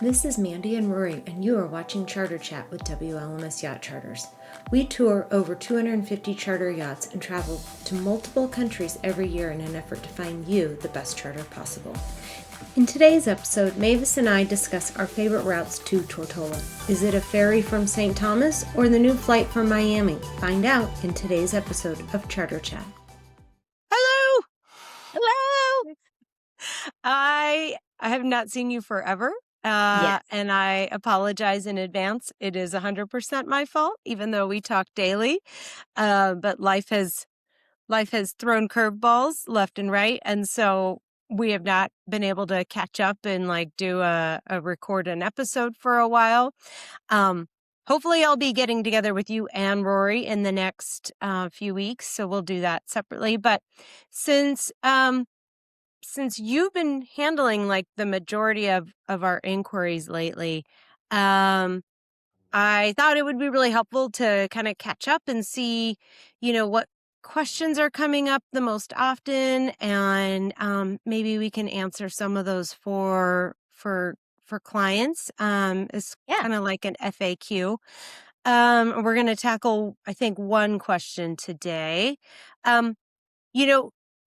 This is Mandy and Rory, and you are watching Charter Chat with WLMS Yacht Charters. We tour over 250 charter yachts and travel to multiple countries every year in an effort to find you the best charter possible. In today's episode, Mavis and I discuss our favorite routes to Tortola. Is it a ferry from St. Thomas or the new flight from Miami? Find out in today's episode of Charter Chat. Hello. Hello. I have not seen you forever. Yes. And I apologize in advance. It is 100% my fault, even though we talk daily. But life has thrown curveballs left and right. And so we have not been able to catch up and do a record an episode for a while. Hopefully I'll be getting together with you and Rory in the next few weeks. So we'll do that separately. But since you've been handling the majority of our inquiries lately, I thought it would be really helpful to kind of catch up and see, what questions are coming up the most often, and maybe we can answer some of those for clients. It's kind of like an FAQ. We're going to tackle, I think, one question today.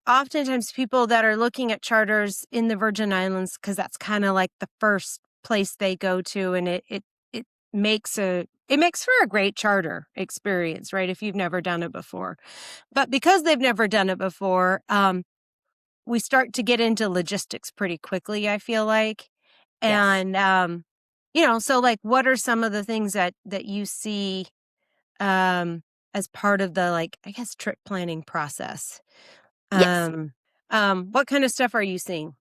Oftentimes people that are looking at charters in the Virgin Islands, because that's kind of like the first place they go to, and it makes for a great charter experience, right? If you've never done it before. But because they've never done it before, we start to get into logistics pretty quickly, I feel like. And, so what are some of the things that you see as part of the, trip planning process? Yes. What kind of stuff are you seeing?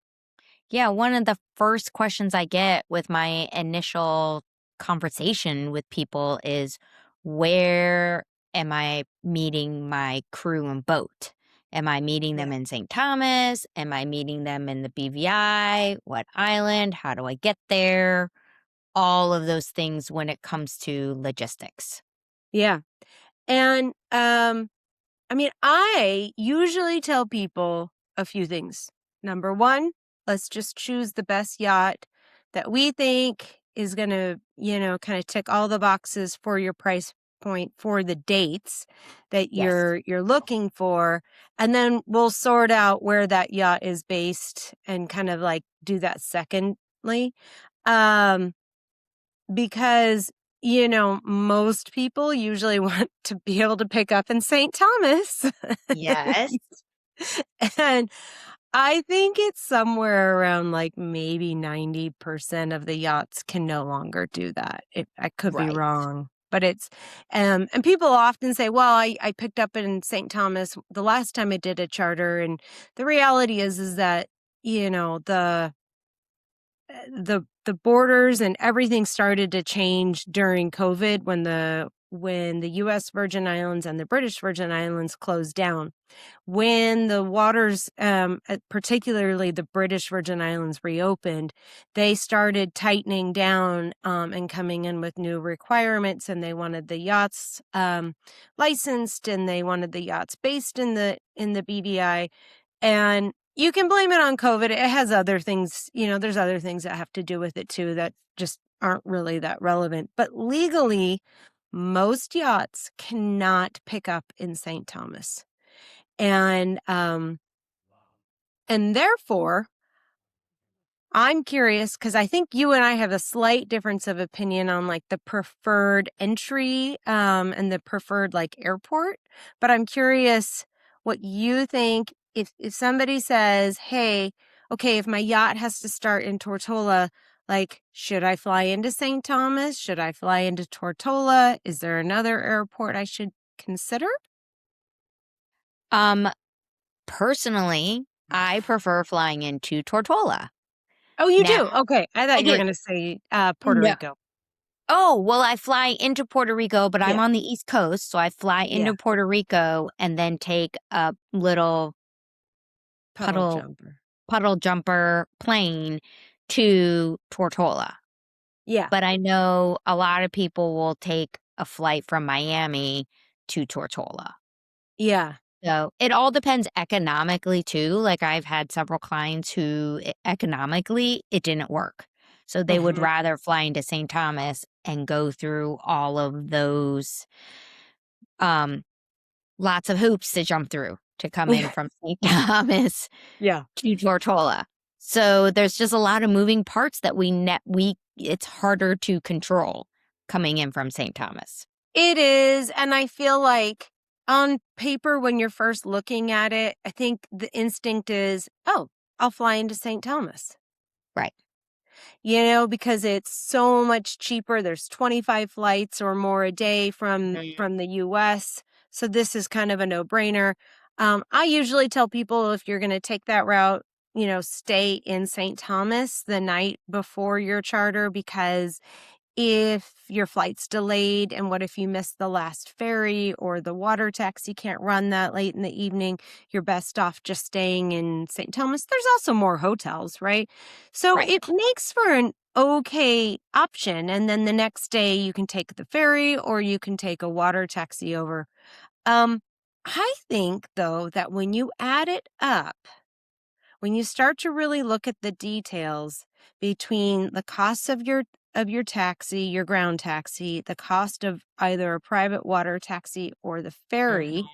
Yeah, one of the first questions I get with my initial conversation with people is, where am I meeting my crew and boat? Am I meeting them in St. Thomas? Am I meeting them in the BVI? What island? How do I get there? All of those things when it comes to logistics. Yeah. And, I usually tell people a few things. Number one, let's just choose the best yacht that we think is going to, kind of tick all the boxes for your price point for the dates that you're looking for. And then we'll sort out where that yacht is based and kind of do that secondly. Because most people usually want to be able to pick up in St. Thomas. Yes. And I think it's somewhere around maybe 90% of the yachts can no longer do that. I could be wrong. But it's, and people often say, well, I picked up in St. Thomas the last time I did a charter. And the reality is that, the borders and everything started to change during COVID when the U.S. Virgin Islands and the British Virgin Islands closed down. When the waters, particularly the British Virgin Islands, reopened, they started tightening down and coming in with new requirements, and they wanted the yachts licensed, and they wanted the yachts based in the BVI. And you can blame it on COVID. It has other things, there's other things that have to do with it too that just aren't really that relevant. But legally, most yachts cannot pick up in St. Thomas. And therefore, I'm curious, because I think you and I have a slight difference of opinion on the preferred entry and the preferred airport. But I'm curious what you think. If somebody says, hey, okay, if my yacht has to start in Tortola, should I fly into St. Thomas? Should I fly into Tortola? Is there another airport I should consider? Personally, I prefer flying into Tortola. Oh, you do? Okay. I thought you were going to say Puerto No. Rico. Oh, well, I fly into Puerto Rico, but I'm on the East Coast, so I fly into Puerto Rico and then take a little puddle jumper plane to Tortola. Yeah. But I know a lot of people will take a flight from Miami to Tortola. Yeah. So it all depends economically too. I've had several clients who economically it didn't work. So they would Mhm. rather fly into St. Thomas and go through all of those um lots of hoops to jump through to come in from St. Thomas Yeah. to Tortola. So there's just a lot of moving parts that we it's harder to control coming in from St. Thomas. It is, and I feel like on paper when you're first looking at it, I think the instinct is, "Oh, I'll fly into St. Thomas." Right. Because it's so much cheaper. There's 25 flights or more a day Mm. from the US. So this is kind of a no-brainer. I usually tell people if you're going to take that route, stay in St. Thomas the night before your charter, because if your flight's delayed and what if you miss the last ferry or the water taxi can't run that late in the evening, you're best off just staying in St. Thomas. There's also more hotels, right? So Right. it makes for an okay option. And then the next day you can take the ferry or you can take a water taxi over. Um, I think though that when you add it up, when you start to really look at the details between the costs of your taxi, your ground taxi, the cost of either a private water taxi or the ferry, Mhm.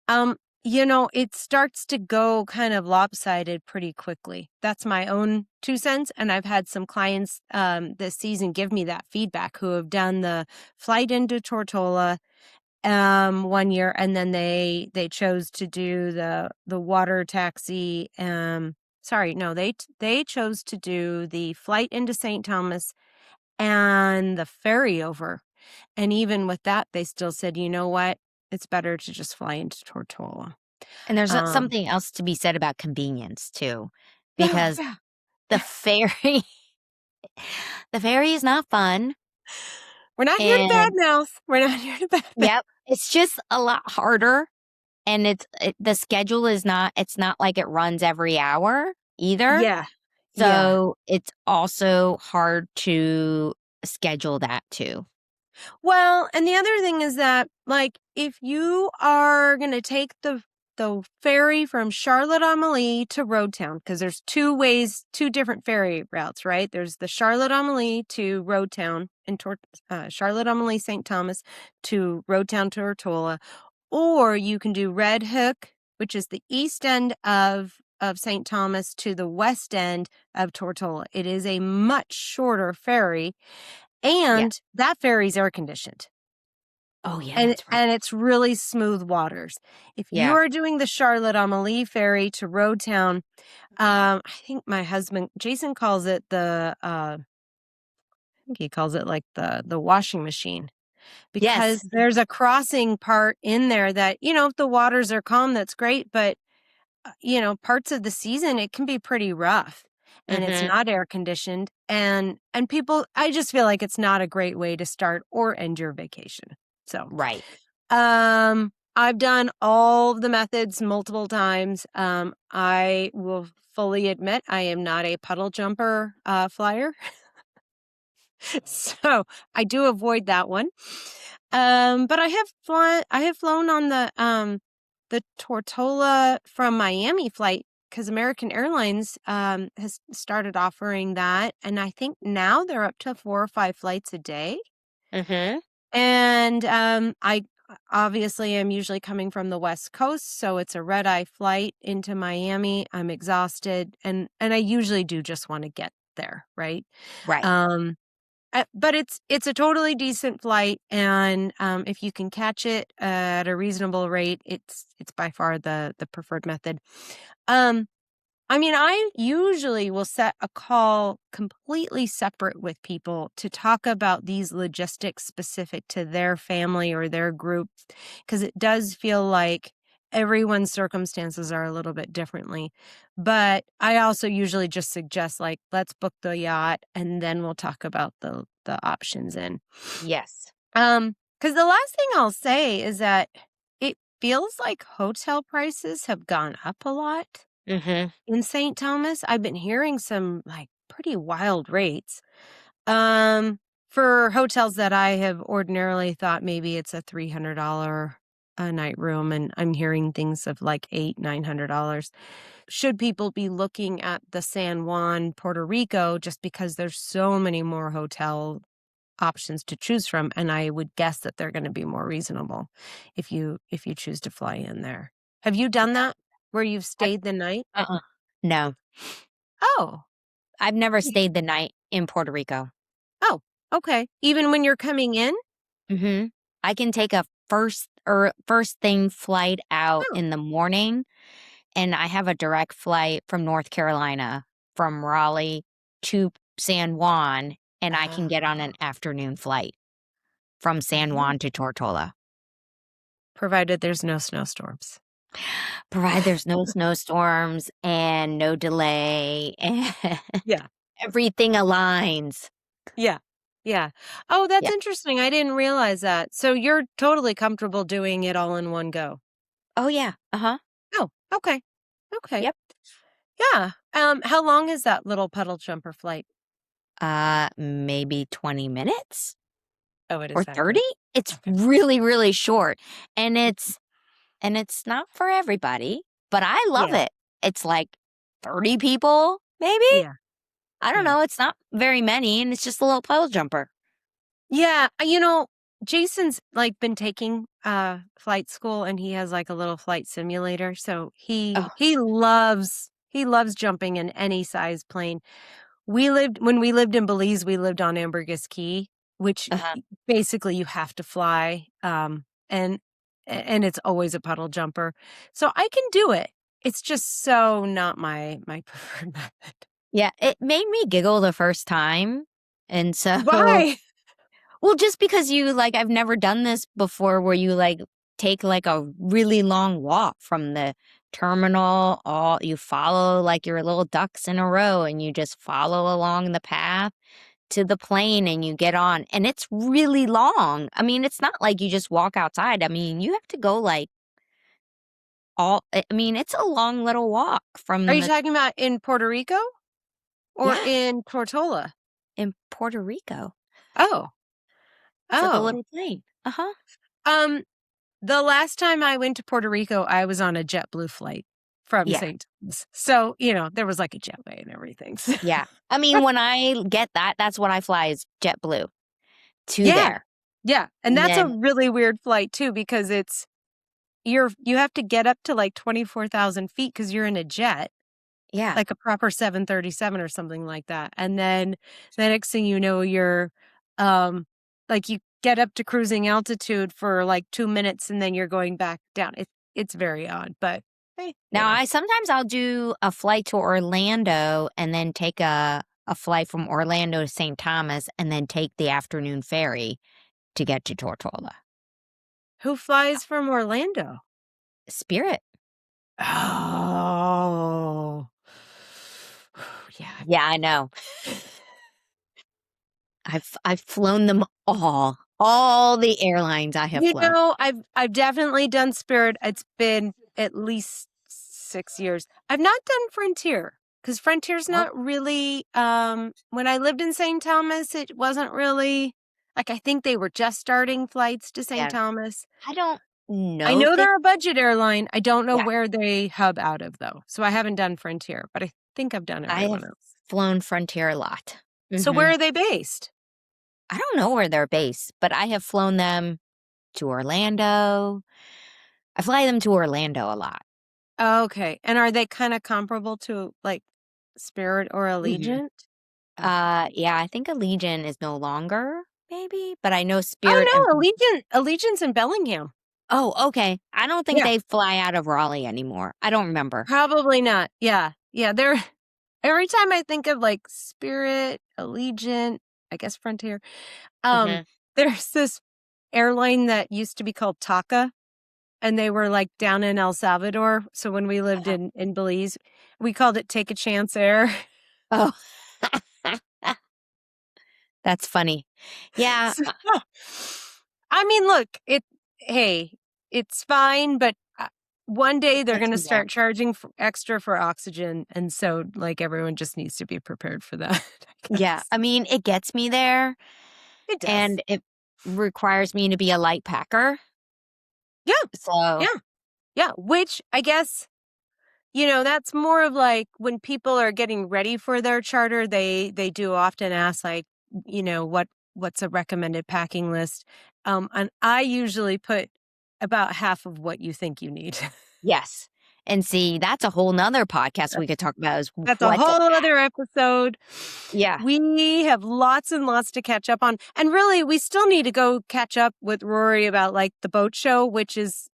um, it starts to go kind of lopsided pretty quickly. That's my own 2 cents. And I've had some clients this season give me that feedback who have done the flight into Tortola one year, and then they chose to do the water taxi. Sorry, no, they chose to do the flight into St. Thomas and the ferry over. And even with that, they still said, you know what? It's better to just fly into Tortola. And there's Um, something else to be said about convenience too, oh, because yeah. the ferry the ferry is not fun. We're not here to And badmouth. We're not here to badmouth. yep, it's just a lot harder. And the schedule is not, it's not like it runs every hour either. Yeah. Yeah. So it's also hard to schedule that too. Well, and the other thing is that, like, if you are going to take the ferry from Charlotte-Amalie to Roadtown, because there's two different ferry routes, right? There's the Charlotte-Amalie to Roadtown and Charlotte-Amalie St. Thomas to Roadtown to Tortola, or you can do Red Hook, which is the east end of St. Thomas to the west end of Tortola. It is a much shorter ferry, Yeah. and that ferry's air conditioned. Oh yeah, And that's right. and it's really smooth waters. If you Yeah. are doing the Charlotte-Amalie ferry to Roadtown, I think my husband Jason calls it I think he calls it like the washing machine, because Yes. there's a crossing part in there that, if the waters are calm, that's great, but parts of the season it can be pretty rough and it's Mhm. not air conditioned, and people, I just feel like it's not a great way to start or end your vacation. So, Right. I've done all the methods multiple times. I will fully admit I am not a puddle jumper flyer. So I do avoid that one. But I have flown on the Tortola from Miami flight, because American Airlines has started offering that, and I think now they're up to 4 or 5 flights a day. Mhm. And I obviously am usually coming from the West Coast, so it's a red eye flight into Miami. I'm exhausted, and I usually do just want to get there, right? Right. Um but it's a totally decent flight, and if you can catch it at a reasonable rate, it's by far the preferred method. Um, I mean, I usually will set a call completely separate with people to talk about these logistics specific to their family or their group, because it does feel like everyone's circumstances are a little bit differently. But I also usually just suggest, like, let's book the yacht and then we'll talk about the options in. Yes. Because the last thing I'll say is that it feels like hotel prices have gone up a lot Mhm. in St. Thomas. I've been hearing some, like, pretty wild rates. Um, for hotels that I have ordinarily thought maybe it's a $300 a night room, and I'm hearing things of like $800-900. Should people be looking at the San Juan, Puerto Rico, just because there's so many more hotel options to choose from, and I would guess that they're going to be more reasonable if you choose to fly in there. Have you done that where you've stayed the night? Uh-uh. No, Oh. I've never stayed the night in Puerto Rico. Oh, okay. Even when you're coming in? Mm-hmm. I can take a first thing flight out Oh. in the morning, and I have a direct flight from North Carolina, from Raleigh to San Juan, and I can get on an afternoon flight from San Oh. Juan to Tortola. Provided there's no snowstorms. Provided there's no snowstorms and no delay and Yeah. everything aligns. Yeah. Yeah. Oh, that's Yeah. interesting. I didn't realize that. So you're totally comfortable doing it all in one go. Oh, yeah. Uh-huh. Oh, okay. Okay. Yep. Yeah. How long is that little puddle jumper flight? Maybe 20 minutes Oh, it is or that 30. quick. It's Okay. really, really short. And it's not for everybody, but I love Yeah. it. It's like 30 people, maybe? Yeah. I don't Yeah. know. It's not very many, and it's just a little puddle jumper. Yeah. Jason's like been taking flight school, and he has like a little flight simulator. So Oh, he loves jumping in any size plane. When we lived in Belize, we lived on Ambergris Key, which uh-huh. basically you have to fly. And it's always a puddle jumper. So I can do it. It's just so not my preferred method. Yeah, it made me giggle the first time. And so, Why? well, just because I've never done this before where you take like a really long walk from the terminal, all you follow like your little ducks in a row and you just follow along the path to the plane and you get on. And it's really long. I mean, it's not like you just walk outside. I mean, you have to go it's a long little walk Are from you talking about in Puerto Rico or yeah, in Tortola? in Puerto Rico. Oh. To the Oh. little plane. Uh-huh. Um, the last time I went to Puerto Rico, I was on a JetBlue flight from Yeah. St. Thomas. So, there was like a jetway and everything. Yeah. I mean, when I get that, that's what I fly is JetBlue to Yeah. there. Yeah. And And that's a then, really weird flight too, because you have to get up to like 24,000 feet because you're in a jet, yeah. like a proper 737 or something like that. And then the next thing you know, you're like you get up to cruising altitude for like 2 minutes and then you're going back down. It's very odd, but hey, Now, sometimes I'll do a flight to Orlando and then take a flight from Orlando to St. Thomas and then take the afternoon ferry to get to Tortola. Who flies from Orlando? Spirit. Oh. Yeah. Yeah, I know. I've flown them all. All the airlines I have flown. I've definitely done Spirit. It's been at least 6 years. I've not done Frontier because Frontier's Oh, not really. When I lived in St. Thomas, it wasn't really like I think they were just starting flights to St. yeah. Thomas. I don't I know if know they they're a budget airline. I don't know yeah. where they hub out of though, so I haven't done Frontier, but I think I've done I everyone have else. flown Frontier a lot. So where Mhm. are they based? I don't know where they're based, but I have flown them to Orlando. I fly them to Orlando a lot. Okay, and are they kind of comparable to like Spirit or Mhm. Allegiant? Okay. Yeah, I think Allegiant is no longer, maybe, but I know Spirit and Oh no, Allegiant's in Bellingham. oh, okay. I don't think Yeah. they fly out of Raleigh anymore. I don't remember. Probably not. Yeah. Yeah, they're every time I think of like Spirit, Allegiant, I guess Frontier, um, Mhm. there's this airline that used to be called Taka, and they were like down in El Salvador. So when we lived Uh-huh. in Belize, we called it Take a Chance Air. Oh. That's funny. Yeah, So, I mean, look, hey, it's fine, but one day it they're gets going to me there. start charging extra for oxygen. And so, like, everyone just needs to be prepared for that, I Yeah, guess. I mean, it gets me there, It does. and it requires me to be a light packer. Yeah. So, Yeah. Yeah. Which I guess, that's more of like when people are getting ready for their charter, they do often ask like, what's a recommended packing list? And I usually put about half of what you think you need. yes. And see, that's a whole nother podcast we could talk about is That's a what to whole pack. other episode. Yeah. We have lots and lots to catch up on. And really, we still need to go catch up with Rory about like the boat show, which is,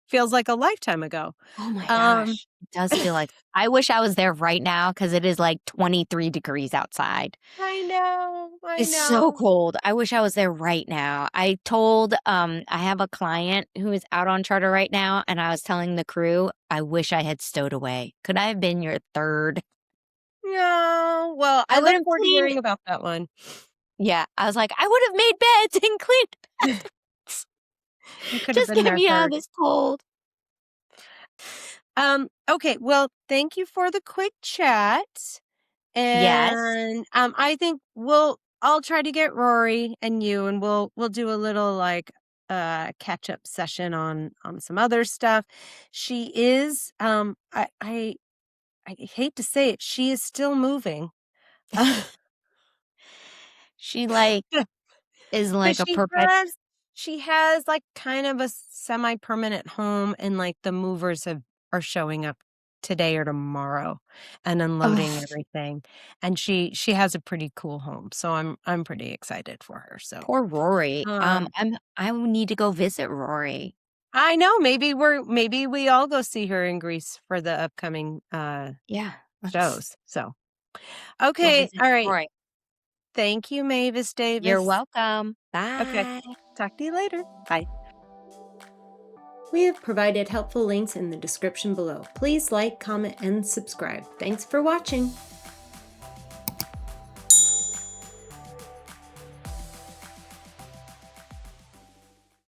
feels like a lifetime ago. Oh my Um, gosh. It does feel like I wish I was there right now because it is like 23 degrees outside. I know. I It's so know. cold. I wish I was there right now. I told I have a client who is out on charter right now, and I was telling the crew, I wish I had stowed away. Could I have been your third? No. Well, I I would look have forward to cleaned. hearing about that one. Yeah, I was like, I would have made beds and cleaned bathrooms. You could have Just been get there me out of third. this cold. Okay. Well, thank you for the quick chat. Yes. And I think I'll try to get Rory and you, and we'll do a little like catch up session on some other stuff. She is I hate to say it, she is still moving. She like is But like a perpet. she has like kind of a semi-permanent home, and like the movers are showing up today or tomorrow and unloading Ugh, everything. And she has a pretty cool home. So I'm pretty excited for her. So poor Rory. um I need to go visit Rory. I know maybe we all go see her in Greece for the upcoming Yeah, let's shows. So go okay, visit all right. Rory. Thank you, Mavis You're Davis. welcome. Okay. Bye. Talk to you later. Bye. We have provided helpful links in the description below. Please like, comment, and subscribe. Thanks for watching.